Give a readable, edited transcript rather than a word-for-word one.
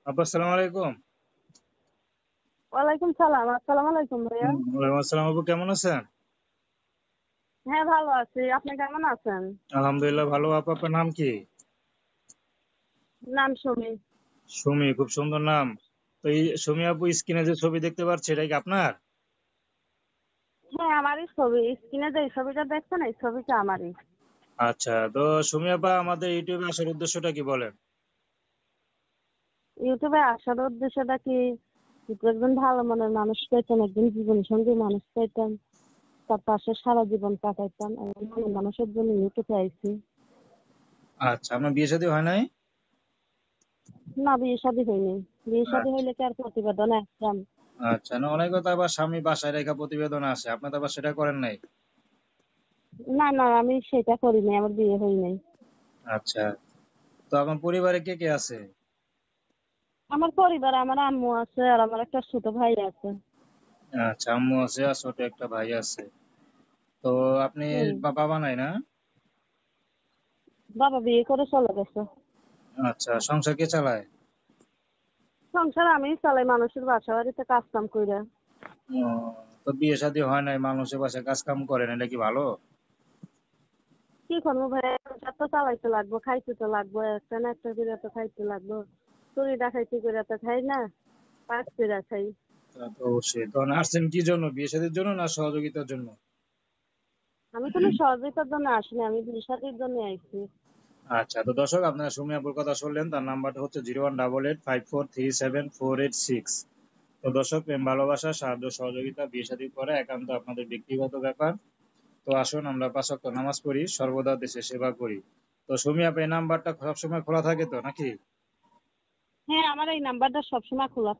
আপু আসসালামু আলাইকুম। ওয়ালাইকুম সালাম। আসসালামু আলাইকুম ভাইয়া। ওয়ালাইকুম আসসালাম। আপু কেমন আছেন? হ্যাঁ, ভালো আছি। আপনি কেমন আছেন? আলহামদুলিল্লাহ ভালো। আপু আপনার নাম কি? নাম সুমি। সুমি, খুব সুন্দর নাম। তো এই সুমি আপু স্ক্রিনে যে ছবি দেখতে পাচ্ছি এটা কি আপনার? হ্যাঁ, আমারই ছবি। স্ক্রিনে যে ছবিটা দেখছেন এই ছবিটা আমারই। আচ্ছা, তো সুমি আপা আমাদের ইউটিউবে আসার উদ্দেশ্যটা কি বলেন? ইউটিউবে আসার উদ্দেশ্যটা কি, একজন ভালো মনের মানুষ পেতেন, একজন জীবন সঙ্গী মানুষ পেতেন, তার পাশে সারা জীবন কাটাইতাম, এমন মনের মানুষের জন্য ইউটিউবে আইছি। আচ্ছা, আপনার বিয়ে শাদী হয় নাই? না, বিয়ে শাদী হয়নি। বিয়ে শাদী আচ্ছা। হইলে কি আর প্রতিবেদন আসতাম? আচ্ছা, না অনেক কথা আবার স্বামী বাসায় রেখা প্রতিবেদন আসে, আপনি তো আবার সেটা করেন নাই। না না, আমি সেটা করি নাই, আমার বিয়ে হয় নাই। আচ্ছা, তো আপনার পরিবারে কে কে আছে? আমার পরিবারে আমার আম্মু আছে আর আমার একটা ছোট ভাই আছে। আচ্ছা, আম্মু আছে আর ছোট একটা ভাই আছে। তো আপনি হুম। বাবা নাই না? বাবা বিয়ে করে চলে গেছে। আচ্ছা, সংসার কে চালায়? সংসার আমি চালাই, মানুষের বাসা বাড়িতে কাজ কাম কইরা। ও, তো বিয়ে শাদী হয় নাই, মানুষের বাসায় কাজ কাম করেন, এটা কি ভালো? কি করবো ভাই, সংসার তো চালাইতে লাগবো, খাইতে তো লাগবো, একটা না একটা করে তো খাইতে লাগবো। চুরি ডাকাইতি করে তো খাই না, কাজ করে খাই। তা তো অবশ্যই। তো আসছেন কি জন্য, বিয়ে শাদীর জন্য না সহযোগিতার জন্য? আমি কোনো সহযোগিতার জন্য আসিনি, আমি বিয়ে শাদীর জন্য আইছি। আচ্ছা, তো দর্শক আপনারা সুমি আপুর কথা শুনলেন, তার নাম্বারটা হচ্ছে 0188543746। তো দর্শক, প্রেম ভালোবাসা সাহায্য সহযোগিতা বিয়ে শাদী করা একান্ত আপনাদের ব্যক্তিগত ব্যাপার। তো আসুন আমরা 5 ওয়াক্ত নামাজ পড়ি, সর্বদা দেশে সেবা করি। তো সুমি আপু এই নাম্বারটা সবসময় খোলা থাকে তো নাকি? হ্যাঁ, আমার এই নাম্বারটা সবসময় খোলা